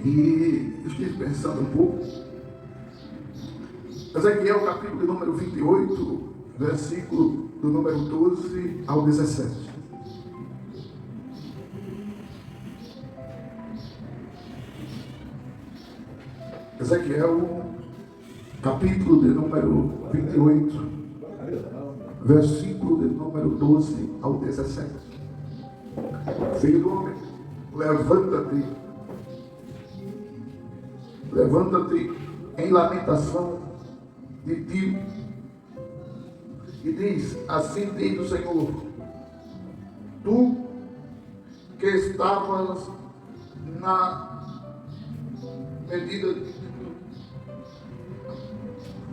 E eu estive pensando um pouco. Ezequiel, capítulo de número 28, versículo do número 12 ao 17. Ezequiel, capítulo de número 28, versículo de número 12 ao 17. Filho do homem, levanta-te em lamentação de ti, e diz: assim diz o Senhor, tu que estavas na medida de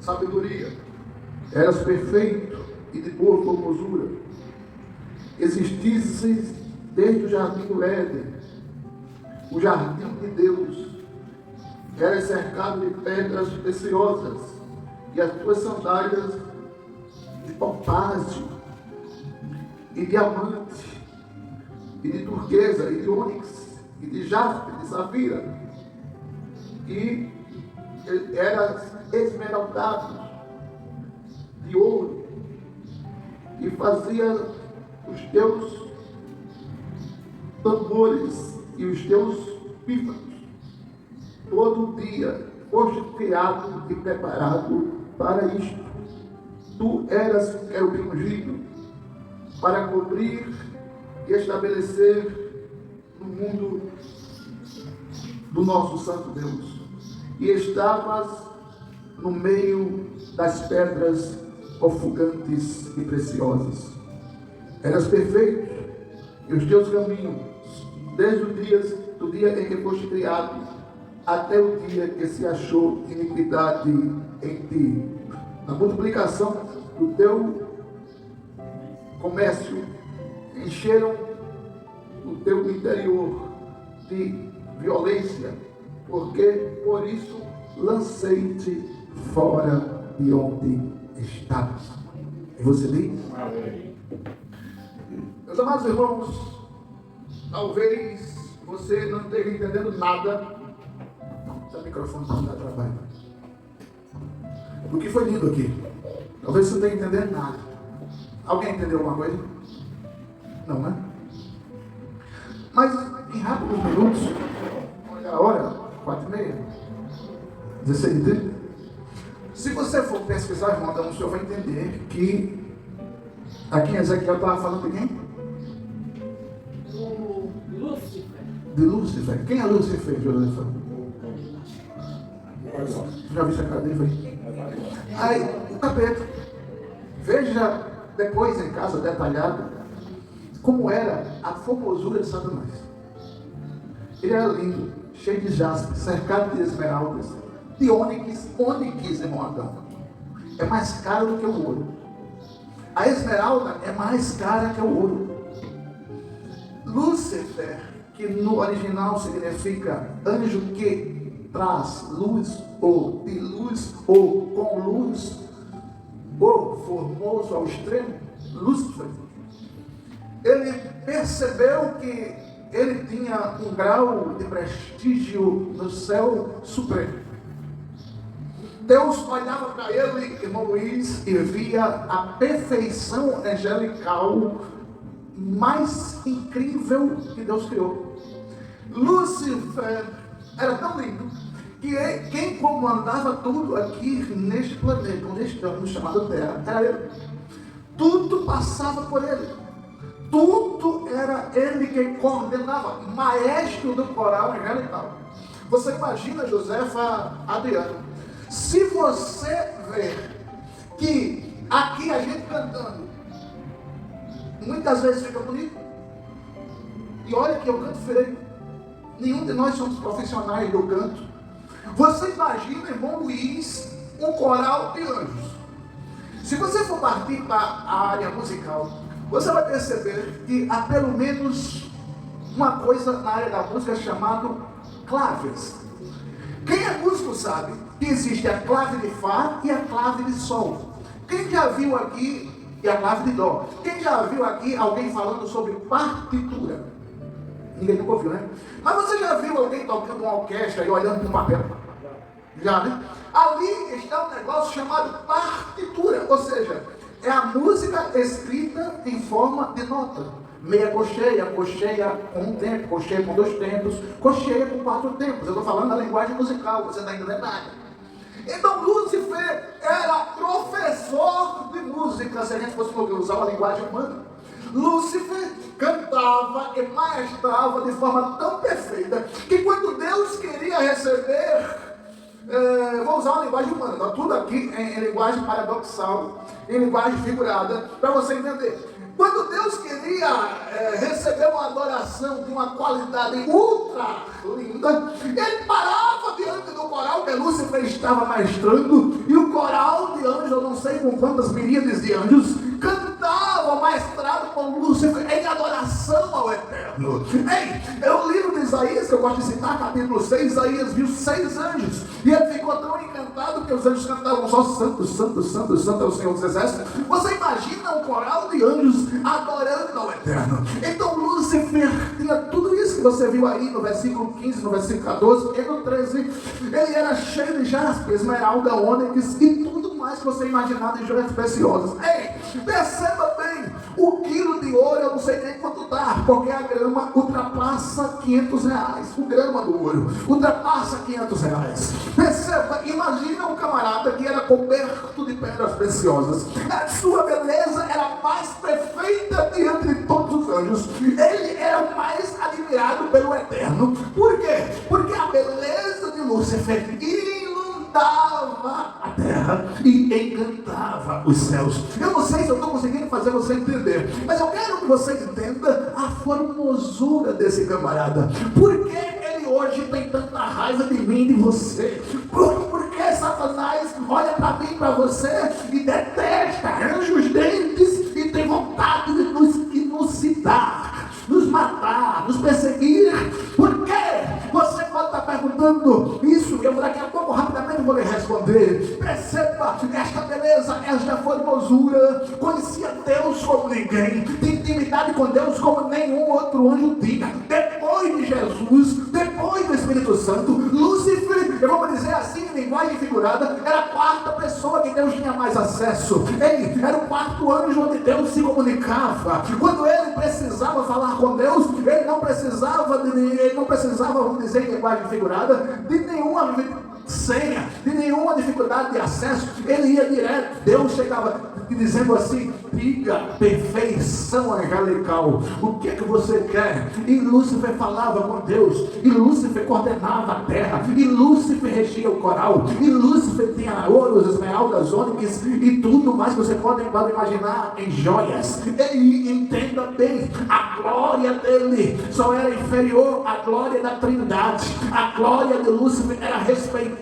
sabedoria, eras perfeito e de boa formosura, existisses desde o jardim do Éden, o jardim de Deus, eras cercado de pedras preciosas, e as tuas sandálias de topázio, e diamante, e de turquesa, e de ônix, e de jaspe, de safira, e eras esmeraldado de ouro, e fazia os teus tambores e os teus pífanos. Todo dia foste criado e preparado para isto. Tu eras querubim ungido para cobrir e estabelecer no mundo do nosso Santo Deus. E estavas no meio das pedras ofugantes e preciosas. Eras perfeito, e os teus caminhos, desde o dia em que foste criado, até o dia que se achou iniquidade em ti. A multiplicação do teu comércio encheram o teu interior de violência, porque por isso lancei-te fora de onde estavas. E você diz? Amém. Meus amados irmãos, talvez você não esteja entendendo nada. Esse microfone não dá trabalho. O que foi lido aqui? Talvez você não esteja entendendo nada. Alguém entendeu alguma coisa? Não, né? Mas em rápidos minutos, olha a hora, 4h30, 16h30. Se você for pesquisar, irmão, então o senhor vai entender que aqui em Ezequiel estava falando de quem? Lúcifer. De Lúcifer. Quem é Lúcifer, José? Já viu a cara dele? Aí, o capeta. Veja depois em casa, detalhado, como era a formosura de Satanás. Ele era lindo, cheio de jaspe, cercado de esmeraldas, de ônix, irmão Adão, é mais caro do que o ouro. A esmeralda é mais cara que o ouro. Lúcifer, que no original significa anjo que traz luz, ou de luz, ou com luz, ou formoso ao extremo, Lúcifer, ele percebeu que ele tinha um grau de prestígio no céu supremo. Deus olhava para ele, irmão Luiz, e via a perfeição angelical mais incrível que Deus criou. Lúcifer era tão lindo que quem comandava tudo aqui neste planeta, onde estamos, chamado Terra, era ele. Tudo passava por ele. Tudo era ele quem coordenava, maestro do coral angelical. Você imagina, Josefa Adriano, se você ver que aqui a gente cantando, muitas vezes fica bonito, e olha que eu canto feio, nenhum de nós somos profissionais do canto. Você imagina, irmão Luiz, um coral de anjos. Se você for partir para a área musical, você vai perceber que há pelo menos uma coisa na área da música chamada claves. Quem é músico sabe que existe a clave de Fá e a clave de Sol. Quem já viu aqui, e a clave de Dó, quem já viu aqui alguém falando sobre partitura? Ninguém nunca ouviu, né? Mas você já viu alguém tocando uma orquestra e olhando para um papel? Já, né? Ali está um negócio chamado partitura, ou seja, é a música escrita em forma de nota. Meia cocheia, cocheia com um tempo, cocheia com 2 tempos, cocheia com 4 tempos. Eu estou falando da linguagem musical, você não está entendendo nada. Então Lúcifer era professor de música, se a gente fosse usar uma linguagem humana. Lúcifer cantava e maestrava de forma tão perfeita que quando Deus queria receber, vou usar uma linguagem humana, tá? Tudo aqui em linguagem paradoxal, em linguagem figurada, para você entender. Quando Deus queria receber uma adoração de uma qualidade ultra linda, ele parava diante do coral que Lúcifer estava maestrando, e o coral de anjos, eu não sei com quantas miríades de anjos, cantava maestrado por Lúcifer em adoração ao Eterno. Ei, é o livro de Isaías, que eu gosto de citar, capítulo 6, Isaías viu 6 anjos, e ele ficou tão encantado que os anjos cantavam só santo, santo, santo, santo é o Senhor dos Exércitos. Você imagina um coral de anjos adorando ao Eterno. Então Lúcifer tinha tudo isso que você viu aí no versículo 15, no versículo 14 e no 13. Ele era cheio de jaspe, esmeralda, ônix e tudo mais que você imaginar de joias preciosas. Ei, perceba bem, o quilo de ouro eu não sei nem quanto dá, porque a grama ultrapassa R$500. O grama do ouro ultrapassa R$500. Perceba, imagina um camarada que era coberto de pedras preciosas. A sua beleza era mais perfeita diante de todos os anjos. Ele era o mais admirado pelo Eterno. Por quê? Porque a beleza de Lúcifer inundava a terra e encantava os céus. Eu não sei se eu estou conseguindo fazer você entender, mas eu quero que você entenda a formosura desse camarada. Por que ele hoje tem tanta raiva de mim e de você? Por que Satanás olha para mim e para você e detesta, arranja os dentes e tem vontade de nos inusitar, nos matar, nos perseguir? Por quê? Você pode estar perguntando isso, eu daqui a pouco rapidamente vou lhe responder. Perceba, esta beleza, esta formosura, conhecia Deus como ninguém, tem intimidade com Deus como nenhum outro anjo tinha. Depois de Jesus, depois do Espírito Santo, Lúcifer, eu vou dizer assim em linguagem figurada, era a 4ª pessoa que Deus tinha mais acesso. Ele era o 4º anjo onde Deus se comunicava. Quando ele precisava falar com Deus, ele não precisava, vamos dizer em linguagem figurada, de nenhuma senha, de nenhuma dificuldade de acesso. Ele ia direto. Deus chegava dizendo assim: diga perfeição angelical, o que é que você quer? E Lúcifer falava com Deus, e Lúcifer coordenava a terra, e Lúcifer regia o coral, e Lúcifer tinha ouro, esmeraldas, ônix e tudo mais que você pode imaginar em joias. E entenda bem, a glória dele só era inferior à glória da Trindade. A glória de Lúcifer era respeitada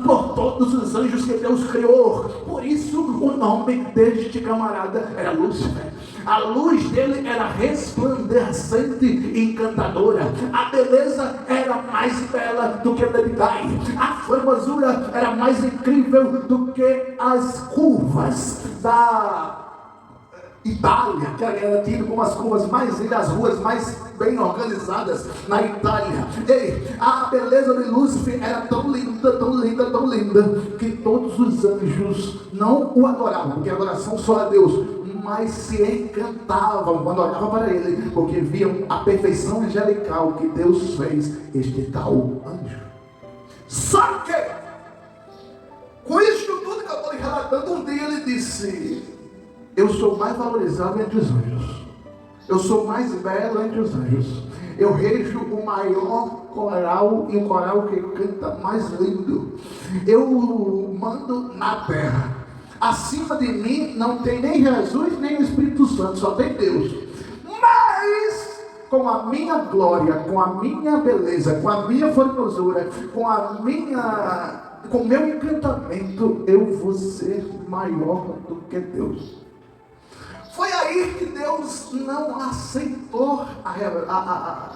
por todos os anjos que Deus criou. Por isso o nome deste camarada era Lúcifer. A luz dele era resplandecente e encantadora. A beleza era mais bela do que a Lebedai. A formosura era mais incrível do que as curvas da Itália, que era tido como as curvas mais lindas, as ruas mais bem organizadas na Itália. Ei, a beleza de Lúcifer era tão linda, tão linda, tão linda, que todos os anjos não o adoravam, porque a adoração só a Deus, mas se encantavam quando olhavam para ele, porque viam a perfeição angelical que Deus fez este tal anjo. Só que, com isso tudo que eu estou relatando, um dia ele disse: eu sou mais valorizado entre os anjos, eu sou mais belo entre os anjos, eu rejo o maior coral e o coral que canta mais lindo, eu mando na terra. Acima de mim não tem nem Jesus nem o Espírito Santo, só tem Deus. Mas com a minha glória, com a minha beleza, com a minha formosura, com o meu encantamento, eu vou ser maior do que Deus. Foi aí que Deus não aceitou a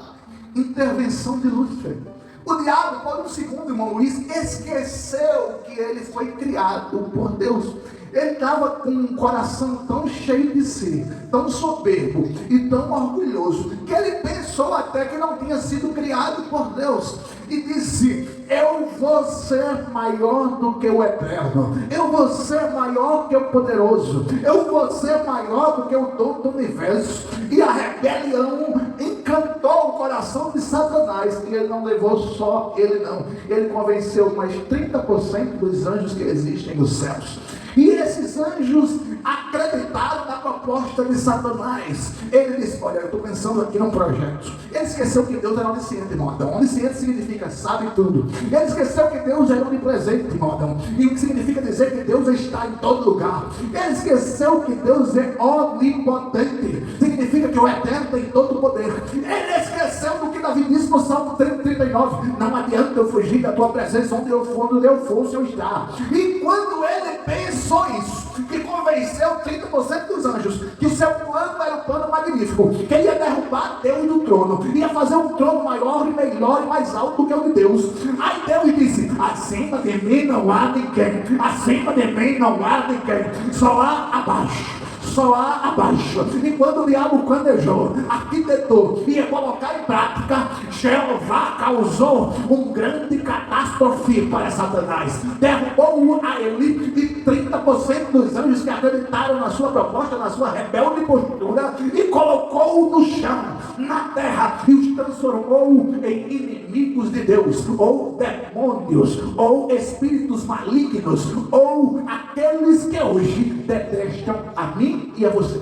intervenção de Lúcifer. O diabo, Paulo II, irmão Luiz, esqueceu que ele foi criado por Deus. Ele estava com um coração tão cheio de si, tão soberbo e tão orgulhoso, que ele pensou até que não tinha sido criado por Deus. E disse: eu vou ser maior do que o Eterno, eu vou ser maior que o Poderoso, eu vou ser maior do que o dono do universo. E a rebelião encantou o coração de Satanás, e ele não levou só ele não, ele convenceu mais 30% dos anjos que existem nos céus. E esses anjos acreditaram na proposta de Satanás. Ele disse: olha, eu estou pensando aqui num projeto. Ele esqueceu que Deus era onisciente, irmão Adão. Onisciente significa sabe tudo. Ele esqueceu que Deus era onipresente, irmão Adão. E o que significa dizer que Deus está em todo lugar. Ele esqueceu que Deus é onipotente. Significa que o Eterno tem todo o poder. Ele esqueceu do que Davi disse no Salmo 39. Não adianta eu fugir da tua presença, onde eu for, o Senhor está. E quando ele pensou isso, que convenceu 30% dos anjos que o seu plano era um plano magnífico, que ele ia derrubar Deus do trono, ia fazer um trono maior e melhor e mais alto do que o de Deus. Aí Deus disse: acima de mim não há ninguém, acima de mim não há ninguém, só há abaixo. Só há abaixo. E quando o diabo planejou, arquitetou, ia colocar em prática, Jeová causou um grande catástrofe para Satanás. Derrubou a ele, e 30% dos anjos que acreditaram na sua proposta, na sua rebelde postura, e colocou-o no chão, na terra, e os transformou em inimigos de Deus, ou demônios, ou espíritos malignos, ou aqueles que hoje detestam a mim e a você.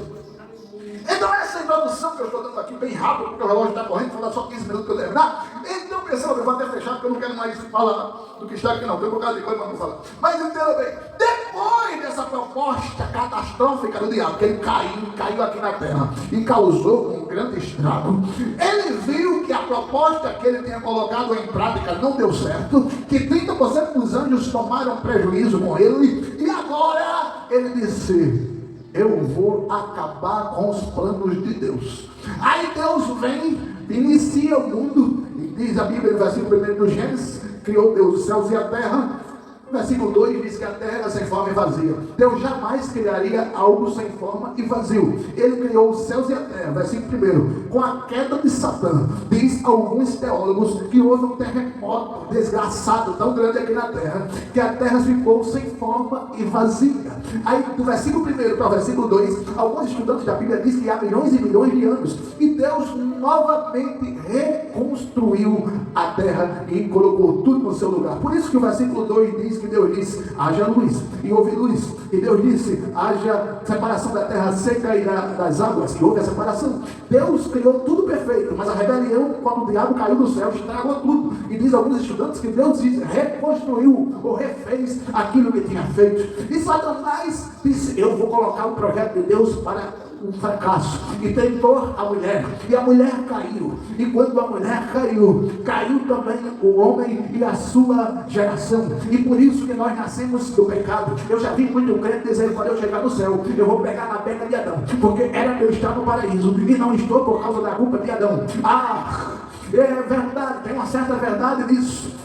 Então essa introdução que eu estou dando aqui bem rápido, porque o relógio está correndo, vou dar só 15 minutos para eu terminar. Então pensando, eu vou até fechar, porque eu não quero mais falar do que está aqui não, tem um bocado de coisa para não falar. Mas entenda bem, depois dessa proposta catastrófica do diabo, que ele caiu aqui na terra e causou um grande estrago, ele viu que a proposta que ele tinha colocado em prática não deu certo, que 30% dos anjos tomaram prejuízo com ele, e agora ele disse: eu vou acabar com os planos de Deus. Aí Deus vem, inicia o mundo, e diz a Bíblia no versículo 1 do Gênesis: criou Deus os céus e a terra. Versículo 2 diz que a terra era sem forma e vazia. Deus jamais criaria algo sem forma e vazio. Ele criou os céus e a terra. Versículo 1: com a queda de Satã, diz alguns teólogos que houve um terremoto desgraçado tão grande aqui na terra, que a terra ficou sem forma e vazia. Aí do versículo 1 para o versículo 2, alguns estudantes da Bíblia dizem que há milhões e milhões de anos, e Deus novamente reconstruiu a terra e colocou tudo no seu lugar. Por isso que o versículo 2 diz que Deus disse: haja luz, e houve luz. E Deus disse: haja separação da terra seca e das águas, e houve a separação. Deus criou tudo perfeito, mas a rebelião, quando o diabo caiu do céu, estragou tudo. E diz alguns estudantes que Deus reconstruiu ou refez aquilo que tinha feito. E Satanás disse: eu vou colocar o projeto de Deus para um fracasso, e tentou a mulher, e a mulher caiu. E quando a mulher caiu, caiu também o homem e a sua geração. E por isso que nós nascemos do pecado. Eu já vi muito crente dizer: quando eu chegar no céu, eu vou pegar na beca de Adão, porque era para eu estar no paraíso, e não estou por causa da culpa de Adão. É verdade, tem uma certa verdade nisso.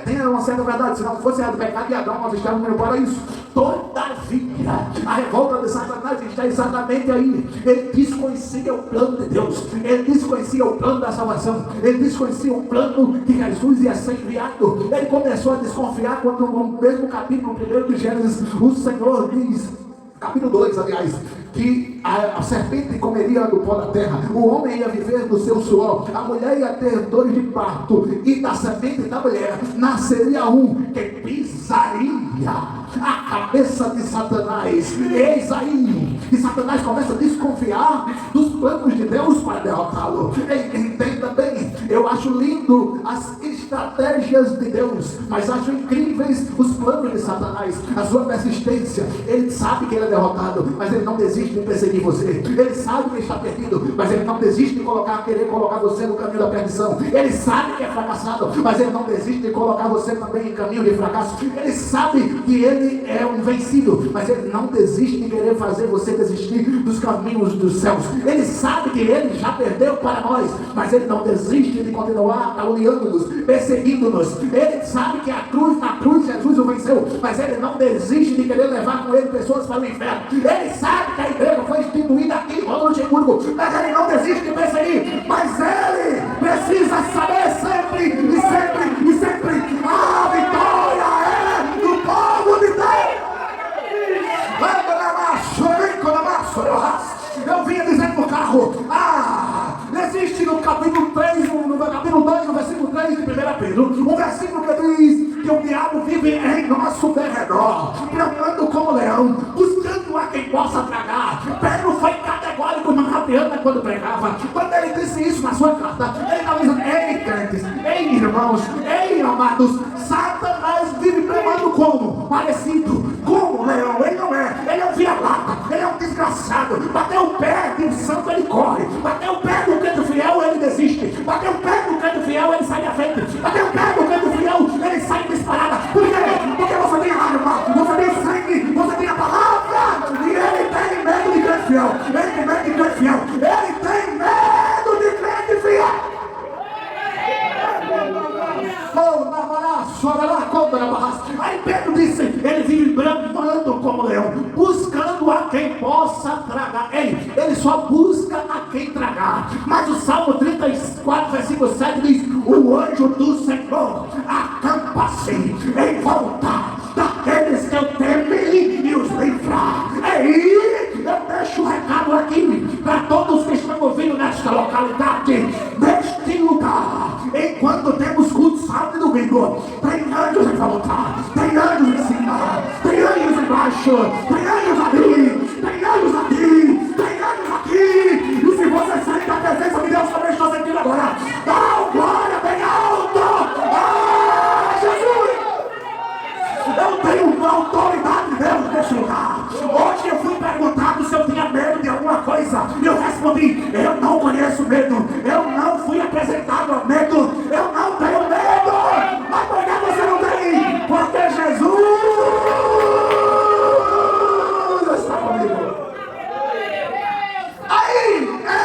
Tem uma certa verdade. Se não fosse o pecado de Adão, nós estávamos no paraíso. Todavia, a revolta de Satanás está exatamente aí. Ele desconhecia o plano de Deus, ele desconhecia o plano da salvação, ele desconhecia o plano que Jesus ia ser enviado. Ele começou a desconfiar quando no mesmo capítulo 1 de Gênesis, o Senhor diz, capítulo 2 aliás, que a serpente comeria do pó da terra, o homem ia viver do seu suor, a mulher ia ter dores de parto, e da serpente da mulher nasceria um que pisaria a cabeça de Satanás. Eis aí, e Satanás começa a desconfiar dos planos de Deus para derrotá-lo. Entenda bem, eu acho lindo as estratégias de Deus, mas acho incríveis os planos de Satanás, a sua persistência. Ele sabe que ele é derrotado, mas ele não desiste de perseguir você. Ele sabe que está perdido, mas ele não desiste de querer colocar você no caminho da perdição. Ele sabe que é fracassado, mas ele não desiste de colocar você também em caminho de fracasso. Ele sabe que ele é um vencido, mas ele não desiste de querer fazer você desistir dos caminhos dos céus. Ele sabe que ele já perdeu para nós, mas ele não desiste de continuar caluniando atacando-nos, perseguindo-nos. Ele sabe que na cruz Jesus o venceu, mas ele não desiste de querer levar com ele pessoas para o inferno. Ele sabe que a igreja foi instituída aqui em Luxemburgo, mas ele não desiste de perseguir. Mas ele precisa saber sempre e sempre e sempre: a vitória é do povo de Deus. Eu vinha dizendo no carro, existe no capítulo 3, no capítulo 2, no versículo 3 de 1 Pedro, um versículo que diz que o diabo vive em nosso derredor, bramando como leão, buscando a quem possa tragar. Pedro foi categórico, irmã Adriana, quando pregava. Quando ele disse isso na sua carta, ele estava dizendo: ei, crentes, ei, irmãos, ei, amados, Satanás vive bramando como? Parecido, como leão. Ele não é, ele é um vira-lata, ele é um desgraçado. Bateu o pé de um santo, ele corre. Bateu o pé do crente fiel, ele desiste. Bateu o pé do crente fiel, ele sai da frente. Bateu o pé do crente fiel, ele sai disparada. Por quê? Porque você tem arma, você tem sangue, você tem a palavra. E ele tem medo de crente fiel. Ele tem medo de crente fiel. Ele tem medo de crente fiel. Aí Pedro disse: ele vive bramando como leão, buscando a quem possa tragar. Ele só busca a quem tragar. Mas o Salmo 34, versículo 7 diz: o anjo do Senhor acampa-se em volta daqueles que o temem e os livra. Eu deixo um recado aqui para todos que estão ouvindo nesta localidade, neste lugar. Enquanto temos culto sábado e domingo, tem anjos em volta, tem anjos em cima, tem anjos embaixo, tem anjos ali, tem anjos aqui, tem anjos aqui. E se você sente a presença de Deus, também está sentindo agora, dá glória bem alto. Jesus! Eu tenho uma autoridade de Deus nesse lugar. Hoje eu fui perguntado se eu tinha medo de alguma coisa, e eu respondi: eu não conheço medo, eu não fui apresentado a medo, eu não tenho medo. Mas por que você não tem? Porque Jesus está comigo. Aí,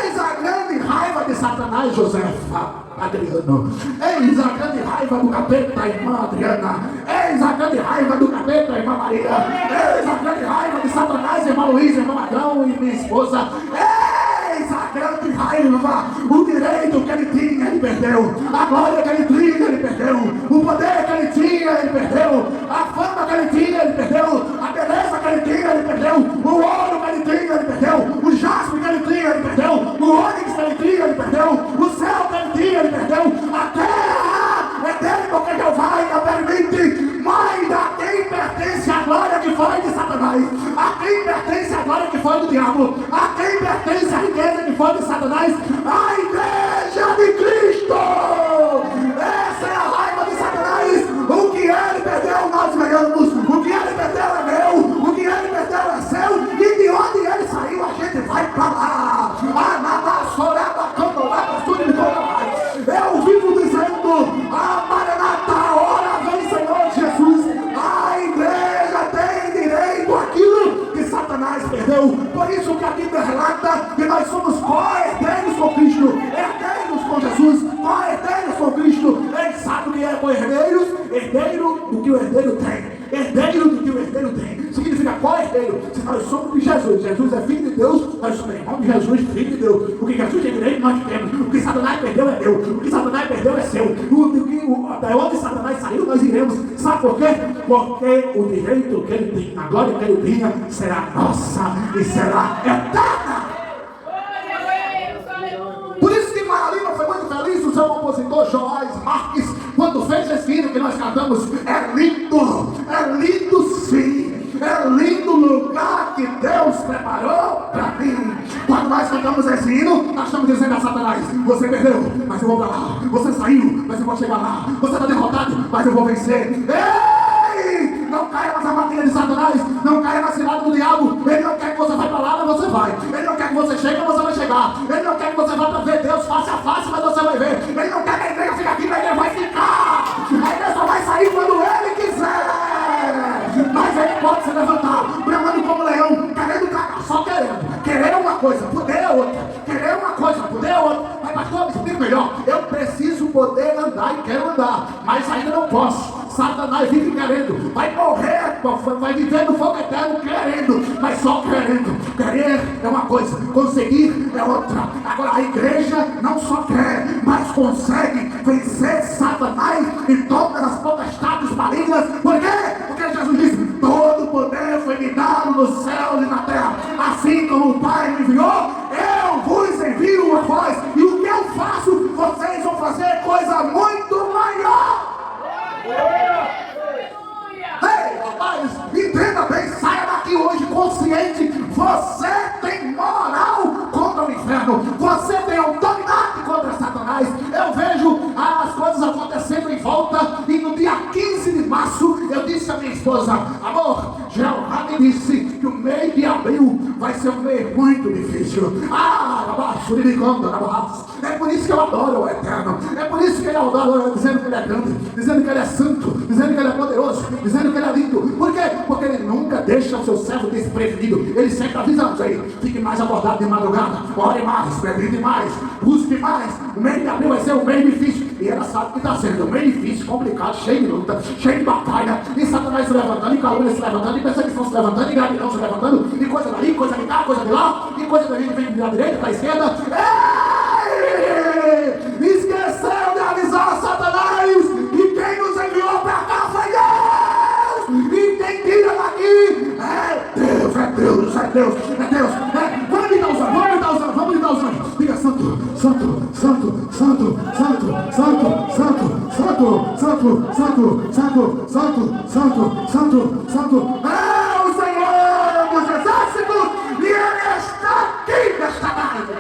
eis a grande raiva de Satanás, Josefa Adriano. Eis a grande raiva do capeta, irmã Adriana. Eis a grande raiva do capeta, irmã Maria. Eis a grande raiva de Satanás, irmã Luísa, irmã Madrão e minha esposa. Eis a grande raiva. O direito que ele tinha, ele perdeu. A glória que ele tinha, ele perdeu. O poder que ele tinha, ele perdeu. A fama que ele tinha, ele perdeu. A beleza que ele tinha, ele perdeu. O ouro que ele tinha, ele perdeu. O jaspe que ele tinha, ele perdeu. O ônix que ele tinha, ele perdeu. O céu que ele tinha, ele perdeu. A terra é dele, porque Jeová ainda permite. Mas a quem pertence a glória que foi de Satanás? A quem pertence a glória que foi do diabo? A quem pertence a riqueza que foi de Satanás? A igreja de Cristo. Essa é a raiva de Satanás. O que ele perdeu, nós ganhamos. O que ele perdeu é meu. O que ele perdeu é seu. E de onde ele saiu, a gente vai para lá. Eu vivo dizendo: a Maranata, a hora vem, Senhor Jesus. A igreja tem direito àquilo que Satanás perdeu. Por isso que a Bíblia relata que nós somos co-herdeiros com Cristo, herdeiros com Jesus, co-herdeiros com Cristo. Ele sabe o que é co-herdeiros? Herdeiro do que o herdeiro tem. Herdeiro do que o herdeiro tem. Significa co-herdeiro. Se nós somos de Jesus, Jesus é filho de Deus, nós somos irmãos de Jesus, filho de Deus. O que Jesus tem direito, nós temos. O que Satanás perdeu é meu. O que Satanás perdeu é seu. Da onde Satanás saiu, nós iremos. Sabe por quê? Porque o direito que ele tem, a glória que ele tinha, será nossa e será eterna. Por isso que Maralina foi muito feliz. O seu compositor Joás Marques, quando fez esse hino que nós cantamos, é lindo sim. É lindo o lugar que Deus preparou para mim. Quando nós cantamos esse hino, nós estamos dizendo a Satanás: você perdeu, mas eu vou para lá. Você saiu, mas eu vou chegar lá. Você está derrotado, mas eu vou vencer. Ei! Não caia nas armadilhas de Satanás. Não caia na cilada do diabo. Ele não quer que você vá para lá, mas você vai. Ele não quer que você chegue, mas você vai chegar. Ele não quer que você vá para ver Deus face a face, mas você vai ver. Ele não quer que a igreja fique aqui, mas ele vai ficar. A igreja só vai sair quando ele quiser. Mas ele pode se levantar, bramando como leão, querendo cagar, só querendo. Querer é uma coisa, poder é outra. Querer é uma coisa, poder é outra. Mas pastor, me explica melhor. Eu preciso poder andar e lá, mas ainda não posso. Satanás vive querendo, vai morrer, vai viver no fogo eterno querendo, mas só querendo. Querer é uma coisa, conseguir é outra. Agora a igreja não só quer, mas consegue vencer Satanás e todas as potestades malignas. Por quê? Porque Jesus disse: todo poder foi me dado no céu e na terra. Assim como o Pai me enviou, eu vos envio a vós. E o que eu faço, vocês vão fazer coisa muito maior. Ei, rapaz, entenda bem, saia daqui hoje consciente. Você tem moral contra o inferno, você tem autoridade contra Satanás. Eu vejo as coisas acontecendo em volta, e no dia 15 de março eu disse à minha esposa: amor, Jeová me disse que o mês de abril vai ser um mês muito difícil. É por isso que eu adoro o Eterno, é por isso que eu adoro, dizendo que Ele é grande, dizendo que Ele é santo, dizendo que Ele é poderoso, dizendo que Ele é lindo. Por quê? Porque Ele nunca deixa o seu servo desprevenido. Ele sempre avisa aí: fique mais acordado de madrugada, ore mais, medite mais, busque mais. O mês de abril vai ser um mês difícil, e ela sabe que está sendo um mês difícil, complicado, cheio de luta, cheio de batalha, e Satanás se levantando, e calúnia se levantando, e perseguição se levantando, e gratidão se levantando, e coisa dali, coisa de cá, coisa de lá, e coisa da gente vem da direita para a esquerda. Ei! Esqueceu de avisar a Satanás, e quem nos enviou para cá foi Deus, e quem tira daqui é Deus, é Deus, é Deus, é Deus. Vamos me dar os anjos, vamos me dar os anjos, vamos me dar os anjos. Diga: santo, santo, santo, santo, santo, santo, santo, santo, santo, santo, santo, santo, santo, santo, santo. É o Senhor dos exércitos, e Ele está aqui nesta tarde.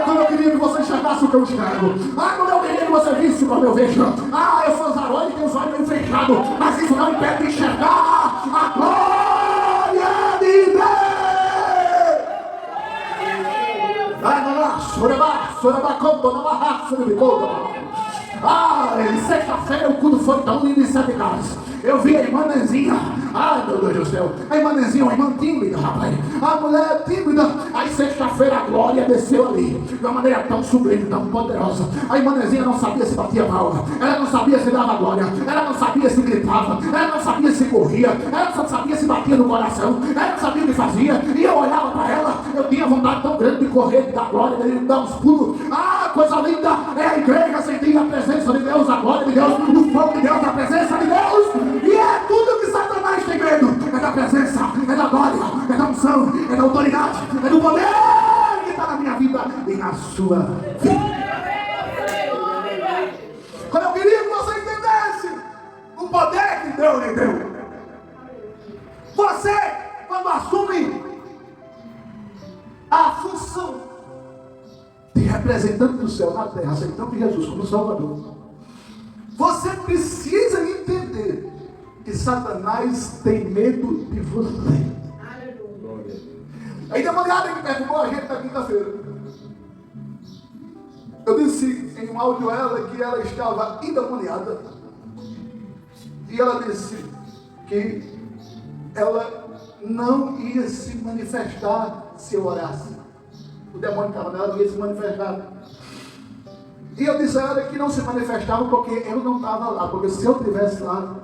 Como eu queria que você enxergasse o que eu enxergo. Como eu queria que você visse como eu vejo. Eu sou zarolho e tenho os olhos meio fechados, mas isso não impede de enxergar a glória de Deus. Sexta-feira o culto foi tão lindo em Sete Casas. Eu vi a irmã Nenzinha. Ai, meu Deus do céu. A irmã Nenzinha, uma irmã tímida, rapaz. A mulher tímida. Aí sexta-feira a glória desceu ali de uma maneira tão sublime, tão poderosa. A irmã Nenzinha não sabia se batia palma, ela não sabia se dava glória, ela não sabia se gritava, ela não sabia se corria, ela não sabia se batia no coração, ela não sabia o que fazia. E eu olhava para ela, eu tinha vontade tão grande de correr, de dar glória, de dar uns pulos. Coisa linda é a igreja sentir a presença de Deus, a glória de Deus, o fogo de Deus, a presença de Deus. E é tudo que Satanás tem medo: é da presença, é da glória, é da unção, é da autoridade, é do poder que está na minha vida e na sua vida. Quando eu queria que você entendesse o poder que Deus lhe deu, você, quando assume a função de representante do céu na terra, aceitando Jesus como Salvador, você precisa entender que Satanás tem medo de você. Aí dá uma olhada que perturbou a gente na quinta-feira. Eu disse em um áudio a ela que ela estava endemoniada. E ela disse que ela não ia se manifestar se eu orasse. O demônio estava nela, não ia se manifestar. E eu disse a ela que não se manifestava porque eu não estava lá. Porque se eu estivesse lá,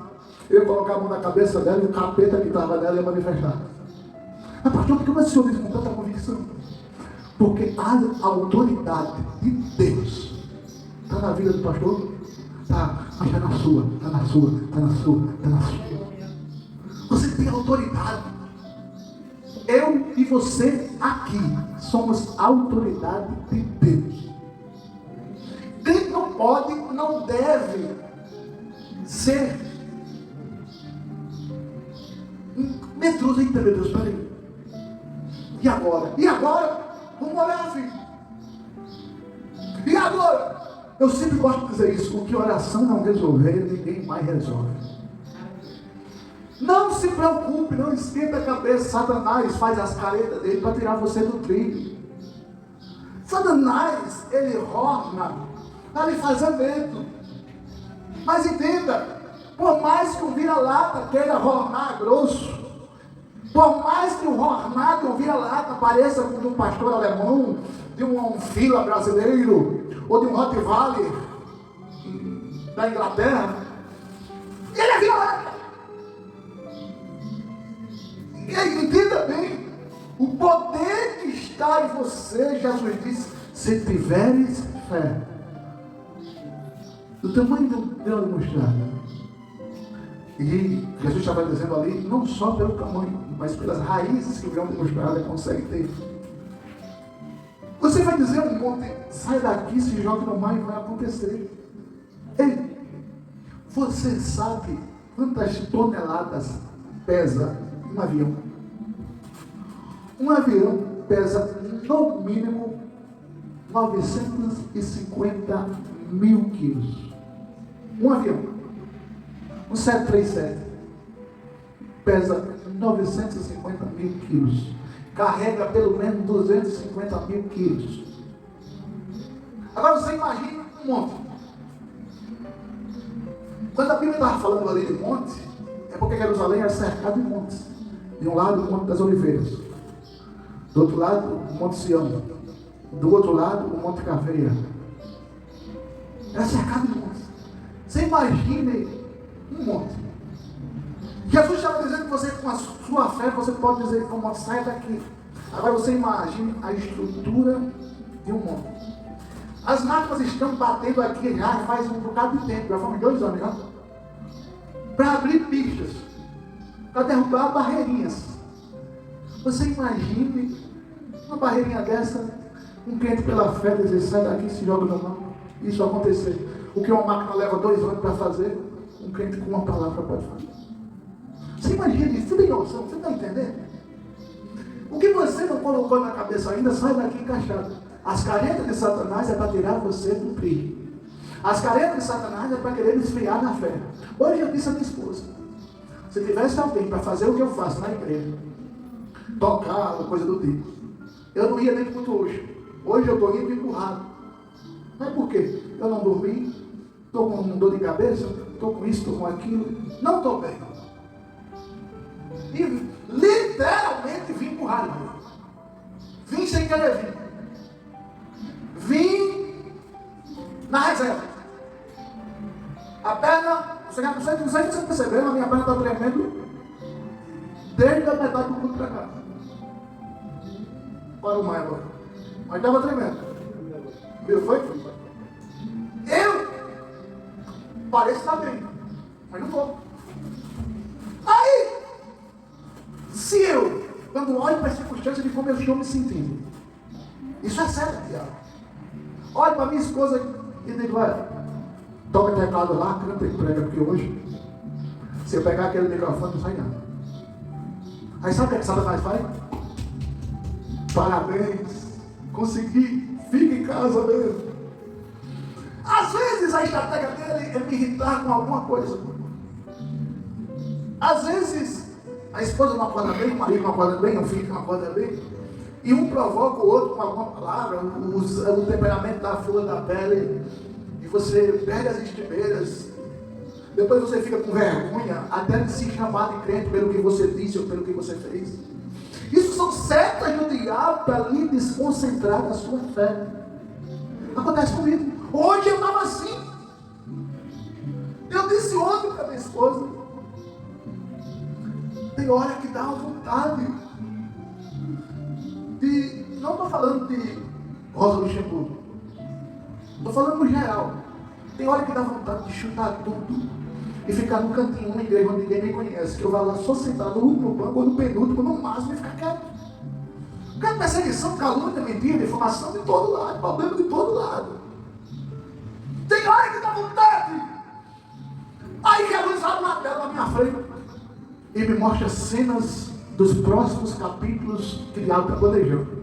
eu ia colocar a mão na cabeça dela e o capeta que estava nela ia manifestar. Mas pastor, por que o senhor diz com tanta convicção? Porque a autoridade de Deus está na vida do pastor? Tá, mas está na sua, está na sua, está na sua, está na sua. Você tem autoridade. Eu e você aqui somos autoridade de Deus. Quem não pode, não deve ser medroso. Eita, meu Deus, peraí. E agora? E agora? Vamos orar, filho. E agora? Eu sempre gosto de dizer isso: o que oração não resolver, ninguém mais resolve. Não se preocupe, não esquenta a cabeça. Satanás faz as caretas dele para tirar você do trilho. Satanás, ele orna, ele faz medo. Mas entenda, por mais que o vira-lata queira ornar grosso, por mais que o ornado, o vira-lata pareça com um pastor alemão, de um fila brasileiro, ou de um Rottweiler da Inglaterra, ele é violento. E aí, entenda bem, o poder que está em você, Jesus disse, se tiveres fé. Do tamanho do grão de mostarda. E Jesus estava dizendo ali, não só pelo tamanho, mas pelas raízes que o grão de mostarda consegue ter. Você vai dizer um monte, sai daqui, se joga no mar e vai acontecer. Ei, você sabe quantas toneladas pesa um avião? Um avião pesa no mínimo 950 mil quilos. Um avião. Um 737 pesa 950 mil quilos. Carrega pelo menos 250 mil quilos. Agora você imagina um monte. Quando a Bíblia estava falando ali de monte, é porque Jerusalém era cercado de montes. De um lado o Monte das Oliveiras, do outro lado o Monte Sião, do outro lado o Monte Caveira. Era cercado de montes. Você imagine um monte. Jesus estava dizendo que você, com a sua fé, você pode dizer que o monte sai daqui. Agora você imagine a estrutura de um monte. As máquinas estão batendo aqui já faz um bocado de tempo, já faz 2 anos já, para abrir pistas, para derrubar barreirinhas. Você imagine uma barreirinha dessa, um crente pela fé dizer, sai daqui, se joga no mar. Isso acontecer. O que uma máquina leva 2 anos para fazer, um crente com uma palavra pode fazer. Você imagina isso? Você tem noção? Você está entendendo? O que você não colocou na cabeça ainda, sai daqui encaixado. As caretas de Satanás é para tirar você do trilho. As caretas de Satanás é para querer desviar na fé. Hoje eu disse a minha esposa, se tivesse alguém para fazer o que eu faço na igreja, tocar, coisa do tipo, eu não ia nem muito hoje. Hoje eu estou indo empurrado. Não é por quê? Eu não dormi, estou com dor de cabeça, estou com isso, estou com aquilo. Não estou bem. E literalmente vim empurrado. Vim sem querer vir. Vim na reserva. A perna, não sei se você percebeu, a minha perna está tremendo desde a metade do culto para cá. Para o mar agora. Mas estava tremendo. Viu? Foi? Eu pareço estar bem, mas não vou. Aí, se eu, quando olho para as circunstâncias de como eu estou me sentindo, isso é sério, diabo. Olho para minha esposa e digo, olha, toca teclado lá, canta e prega, porque hoje, se eu pegar aquele microfone, não sai nada. Aí sabe o que Satanás faz? Parabéns, consegui, fica em casa mesmo. Às vezes a estratégia dele é me irritar com alguma coisa. Às vezes a esposa não acorda bem, o marido não acorda bem, o filho não acorda bem, e um provoca o outro com alguma palavra, o temperamento da flor da pele, e você perde as estribeiras. Depois você fica com vergonha até de se chamar de crente pelo que você disse ou pelo que você fez. Isso são setas do diabo para lhe desconcentrar da sua fé. Acontece comigo. Hoje eu estava assim. Eu disse ontem para minha esposa, tem hora que dá uma vontade de, não estou falando de Rosa Luxemburgo, estou falando no geral. Tem hora que dá vontade de chutar tudo e ficar no cantinho, numa igreja onde ninguém me conhece, que eu vou lá só sentar no último banco ou no penúltimo, no máximo, e ficar quieto. Porque é perseguição, calúnia, mentira, difamação de todo lado, problema de todo lado. Tem hora que dá vontade. Aí Jesus abre uma tela na minha frente e me mostra cenas dos próximos capítulos que o diabo está planejando.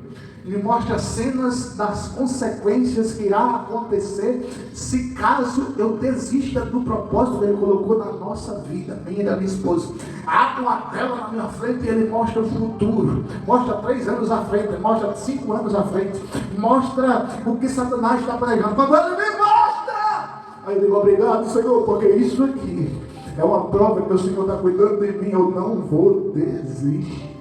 Me mostra cenas das consequências que irá acontecer se caso eu desista do propósito que ele colocou na nossa vida, minha e da minha esposa. Abre uma tela na minha frente e ele mostra o futuro, mostra 3 anos à frente, mostra 5 anos à frente, mostra o que Satanás está planejando. Quando ele me mostra, aí eu digo, obrigado, Senhor, porque isso aqui é uma prova que o Senhor está cuidando de mim. Eu não vou desistir.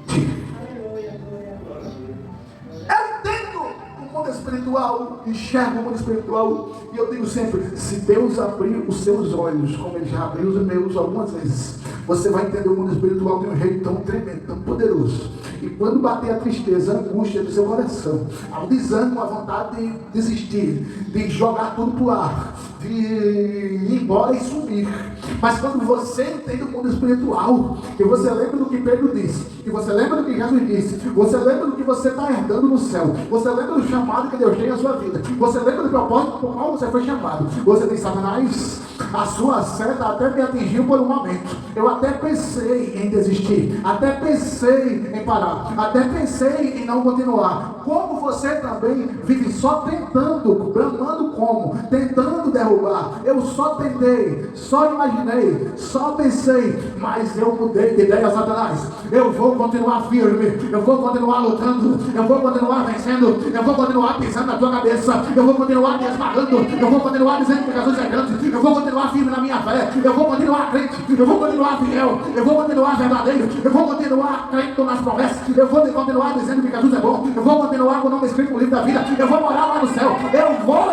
espiritual, enxergo o mundo espiritual, e eu digo sempre, se Deus abrir os seus olhos, como Ele já abriu os meus algumas vezes, você vai entender o mundo espiritual de um jeito tão tremendo, tão poderoso. E quando bater a tristeza, a angústia do seu coração, o desânimo, a vontade de desistir, de jogar tudo pro ar, de ir embora e sumir. Mas quando você entende o mundo espiritual, que você lembra do que Pedro disse, que você lembra do que Jesus disse, você lembra do que você está herdando no céu, você lembra do chamado que Deus tem na sua vida, você lembra do propósito por qual você foi chamado, você diz, Satanás, a sua seta até me atingiu por um momento, eu até pensei em desistir, até pensei em parar, até pensei em não continuar. Como você também vive só tentando, bramando como, tentando derrubar. Eu só tentei, só imaginei, só pensei, mas eu mudei de ideia, Satanás. Eu vou continuar firme, eu vou continuar lutando, eu vou continuar vencendo, eu vou continuar pisando na tua cabeça, eu vou continuar te esmagando, eu vou continuar dizendo que Jesus é grande, eu vou continuar firme na minha fé, eu vou continuar crente, eu vou continuar fiel, eu vou continuar verdadeiro, eu vou continuar crendo nas promessas, eu vou continuar dizendo que Jesus é bom, eu vou continuar com o nome escrito no livro da vida, eu vou morar lá no céu, eu vou.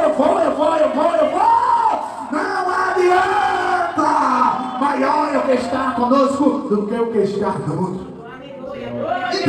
Não adianta! Maior é o que está conosco do que o que está no mundo. E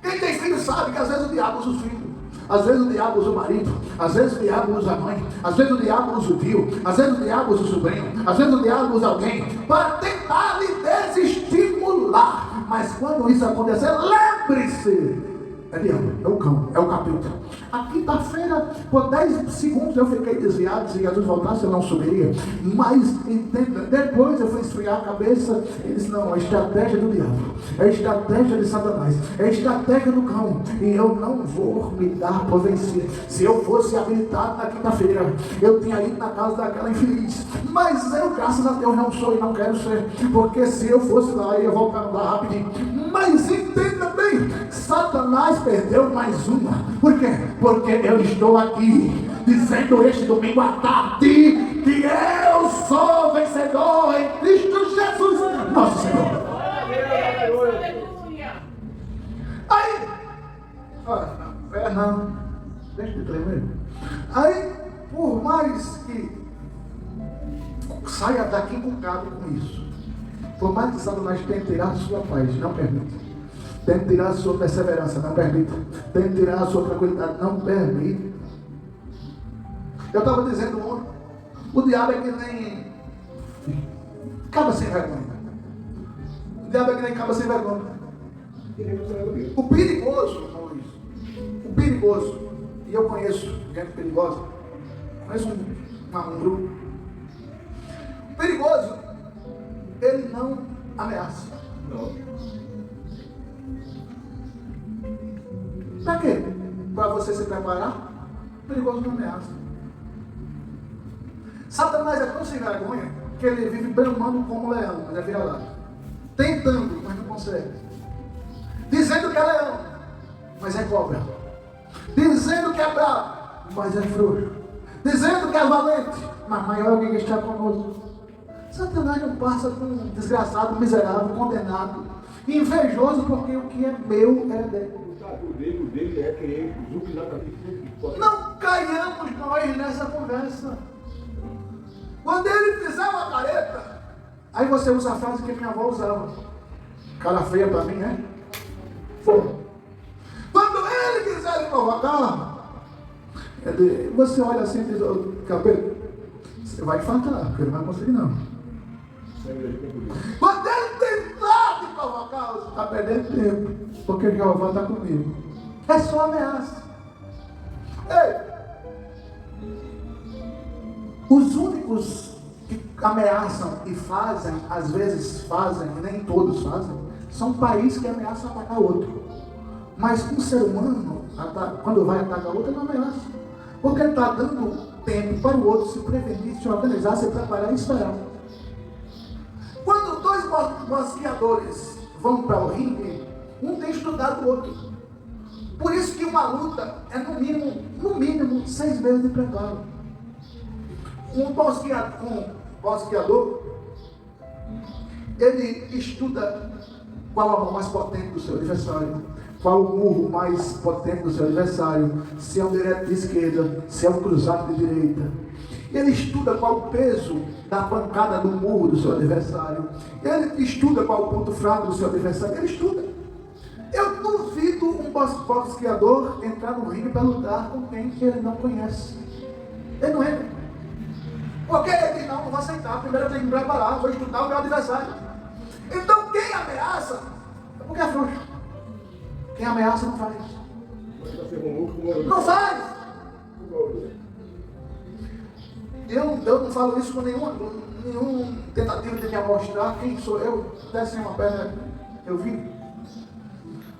quem tem filho sabe que às vezes o diabo usa os filhos. Às vezes o diabo usa o marido, às vezes o diabo usa a mãe, às vezes o diabo usa o tio, às vezes o diabo usa o sobrinho, às vezes o diabo usa alguém para tentar lhe desestimular. Mas quando isso acontecer, lembre-se, é diabo, é o cão, é o capeta. A quinta-feira, por 10 segundos eu fiquei desviado, se Jesus voltasse eu não subiria. Mas, entenda, depois eu fui esfriar a cabeça e disse, não, é estratégia do diabo, é estratégia de Satanás, é estratégia do cão. E eu não vou me dar por vencido. Se eu fosse habilitado na quinta-feira, eu tinha ido na casa daquela infeliz. Mas eu, graças a Deus, não sou e não quero ser. Porque se eu fosse lá, eu ia voltar lá rapidinho. Mas entenda bem, Satanás perdeu mais uma. Por quê? Porque eu estou aqui dizendo este domingo à tarde que eu sou vencedor em Cristo Jesus, nosso Senhor. Aí, olha, não, deixa de tremer. Aí, por mais que saia daqui encucado com isso, por mais que Satanás tente tirar a sua paz, não permita. Tente tirar a sua perseverança, não permita. Tente tirar a sua tranquilidade, não permita. Eu estava dizendo ontem, o diabo é que nem cabra sem vergonha. O diabo é que nem cabra sem vergonha. O perigoso, Luiz, o perigoso, e eu conheço gente perigosa, conheço um grupo. O perigoso, ele não ameaça. Não. Para quê? Para você se preparar? O perigoso não ameaça. Satanás é tão sem vergonha que ele vive bramando como um leão, mas é vira-lata. Tentando, mas não consegue. Dizendo que é leão, mas é cobra. Dizendo que é bravo, mas é frouxo. Dizendo que é valente, mas maior que está conosco. Satanás não passa com um desgraçado, miserável, condenado, invejoso, porque o que é meu é dele. O dele é querer exatamente. Não caiamos nós nessa conversa. Quando ele fizer uma careta, aí você usa a frase que minha avó usava. Cara feia pra mim, né? Quando ele quiser lhe provocar, você olha assim e diz, cabelo, você vai infartar, porque não vai conseguir não. Quando ele tentar te provocar, você está perdendo tempo, porque Jeová está comigo. É só ameaça. Ei! Os únicos que ameaçam e fazem, às vezes fazem, nem todos fazem, são países que ameaçam atacar outro. Mas um ser humano, quando vai atacar outro, não ameaça. Porque ele está dando tempo para o outro se prevenir, se organizar, se preparar e esperar. Quando dois mosqueadores vão para o ringue, um tem estudado o outro. Por isso que uma luta é no mínimo 6 meses de preparo. Um mosqueador, ele estuda qual a mão mais potente do seu adversário, qual o murro mais potente do seu adversário, se é um direto de esquerda, se é um cruzado de direita. Ele estuda qual o peso da pancada do murro do seu adversário. Ele estuda qual o ponto fraco do seu adversário. Ele estuda. Eu duvido um boxeador entrar no ringue para lutar com quem que ele não conhece. Ele não entra. Porque ele diz, não vou aceitar. Primeiro eu tenho que me preparar, vou estudar o meu adversário. Então quem ameaça é porque é frouxo. Quem ameaça não faz. Não faz! Eu não falo isso com nenhuma tentativa de me mostrar quem sou eu. Desce uma perna, eu vi.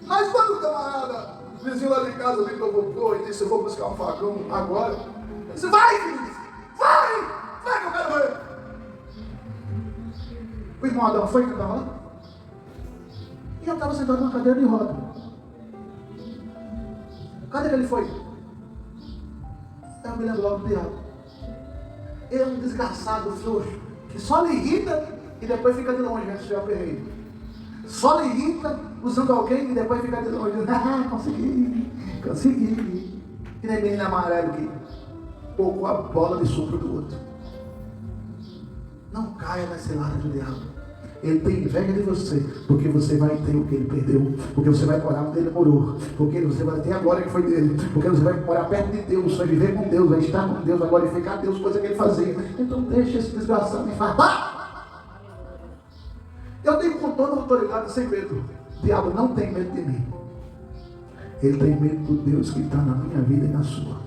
Mas quando o camarada, vizinho lá de casa, me provocou e disse, eu vou buscar um facão agora. Eu disse, vai, filho! Vai que eu quero ver! O irmão Adão foi que estava lá? E eu estava sentado numa cadeira de roda. Cadê que ele foi? Eu me lembro logo do diabo. Ele é um desgraçado, frouxo, que só lhe irrita e depois fica de longe antes de aperreio. Só lhe irrita usando alguém e depois fica de longe. Consegui. E nem menino amarelo que pocou a bola de sopro do outro. Não caia na cilada do diabo. Ele tem inveja de você, porque você vai ter o que ele perdeu, porque você vai morar onde ele morou, porque você vai ter a glória que foi dele, porque você vai morar perto de Deus, vai viver com Deus, vai estar com Deus, vai glorificar Deus, coisa que ele fazia. Então deixa esse desgraçado me fartar. Eu tenho com toda a autoridade, sem medo. O diabo não tem medo de mim. Ele tem medo do Deus que está na minha vida e na sua.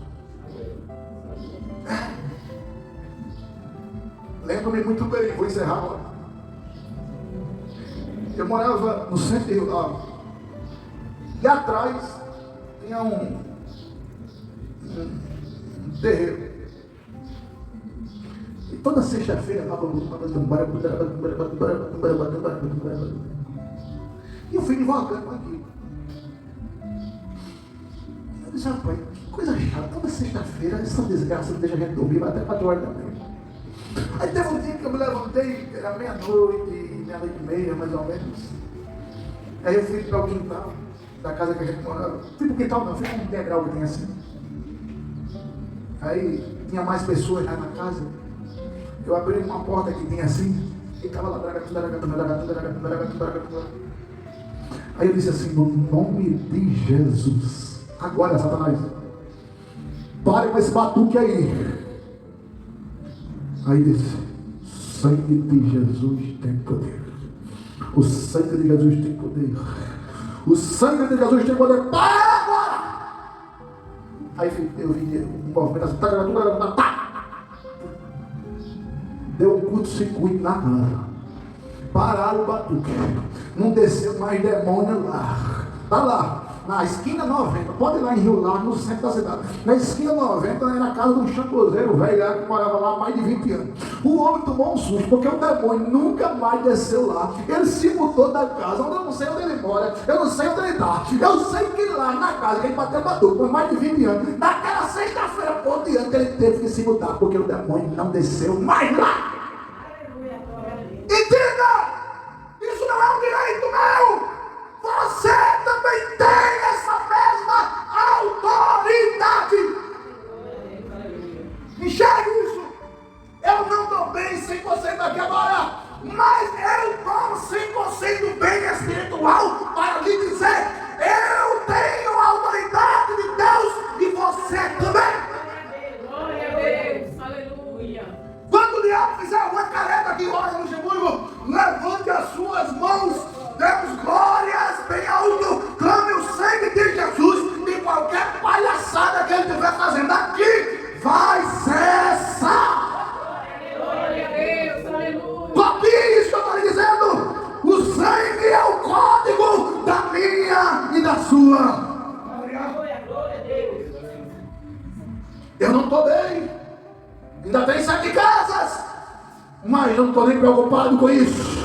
Lembro-me muito bem, vou encerrar agora. Eu morava no centro de Rio Lago. E atrás tinha um terreiro. E toda sexta-feira e eu fui devagando aqui. Eu disse, rapaz, que coisa chata. Toda sexta-feira essa desgraça não deixa a gente dormir, vai até 4 horas da manhã. Aí teve um dia que eu me levantei, era meia-noite e meia, mais ou menos. Aí eu fui para o quintal da casa que a gente morava. Fui para o quintal não, fui para um degrau que tem assim. Aí tinha mais pessoas lá na casa. Eu abri uma porta que tinha assim, e estava lá. Aí eu disse assim, no nome de Jesus, agora Satanás, pare com esse batuque aí. Aí disse, sangue de Jesus tem poder. O sangue de Jesus tem poder. O sangue de Jesus tem poder. Para agora! Aí eu vi um movimento assim. Deu um curto-circuito na cara. Pararam o batuque. Não desceu mais demônio lá. Tá lá. Na esquina 90, pode ir lá em Rio Lago, no centro da cidade. Na esquina 90 era a casa de um champoseiro velho que morava lá há mais de 20 anos. O homem tomou um susto, porque o demônio nunca mais desceu lá. Ele se mudou da casa, eu não sei onde ele mora, eu não sei onde ele está. Eu sei que lá na casa que ele bateu batuque por mais de 20 anos, naquela sexta-feira por diante ele teve que se mudar, porque o demônio não desceu mais lá. Entenda! Isso não é um direito meu! Você também tem essa mesma autoridade. Enxergue isso. Eu não estou bem 100% aqui agora, mas eu estou 100% bem espiritual para lhe dizer, eu tenho a autoridade de Deus e você também. Glória a Deus, aleluia. Quando o diabo fizer uma careta aqui agora no Luxemburgo, levante as suas mãos. Demos glórias bem alto, clame o sangue de Jesus e qualquer palhaçada que ele estiver fazendo aqui vai cessar. Glória a Deus, aleluia. Copie isso que eu estou lhe dizendo. O sangue é o código da minha e da sua. Glória a Deus. Eu não estou bem. Ainda tem 7 casas, mas não estou nem preocupado com isso.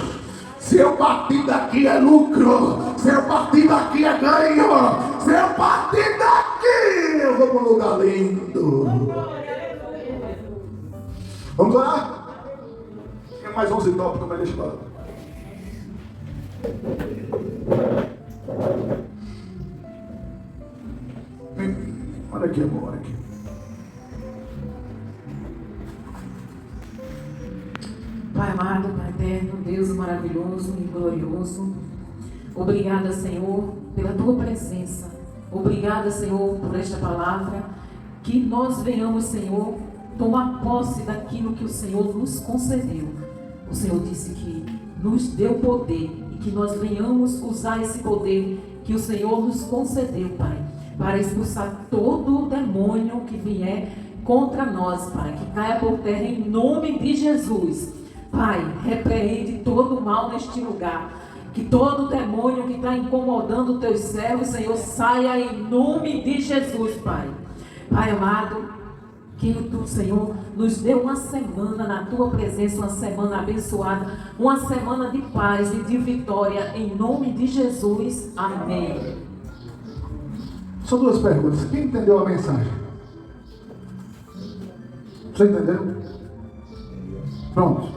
Se eu partir daqui é lucro. Se eu partir daqui é ganho. Se eu partir daqui eu vou para um lugar lindo. Vamos lá? Tem mais 11 tópicos, mas deixa eu falar. Ora aqui, amor, ora aqui. Pai amado, Pai eterno, Deus maravilhoso e glorioso, obrigada, Senhor, pela Tua presença. Obrigada, Senhor, por esta palavra. Que nós venhamos, Senhor, tomar posse daquilo que o Senhor nos concedeu. O Senhor disse que nos deu poder e que nós venhamos usar esse poder que o Senhor nos concedeu, Pai, para expulsar todo o demônio que vier contra nós, Pai, que caia por terra em nome de Jesus. Pai, repreende todo o mal neste lugar. Que todo demônio que está incomodando os teus servos, Senhor, saia em nome de Jesus, Pai. Pai amado, que tu, Senhor, nos dê uma semana na tua presença, uma semana abençoada, uma semana de paz e de vitória, em nome de Jesus. Amém. São duas perguntas. Quem entendeu a mensagem? Você entendeu? Pronto.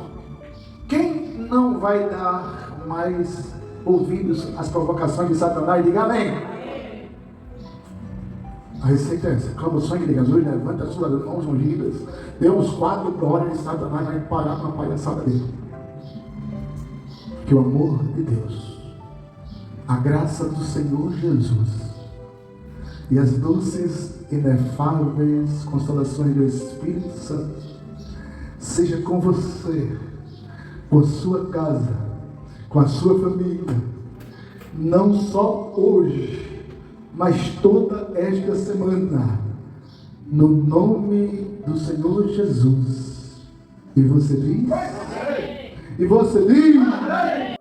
Quem não vai dar mais ouvidos às provocações de Satanás, diga amém. A receita é essa: clama o sangue de Jesus, levanta as suas mãos ungidas, dê uns 4 glórias e Satanás vai parar com a palhaçada dele. Que o amor de Deus, a graça do Senhor Jesus e as doces, inefáveis consolações do Espírito Santo seja com você, com a sua casa, com a sua família, não só hoje, mas toda esta semana, no nome do Senhor Jesus. E você diz? E você diz?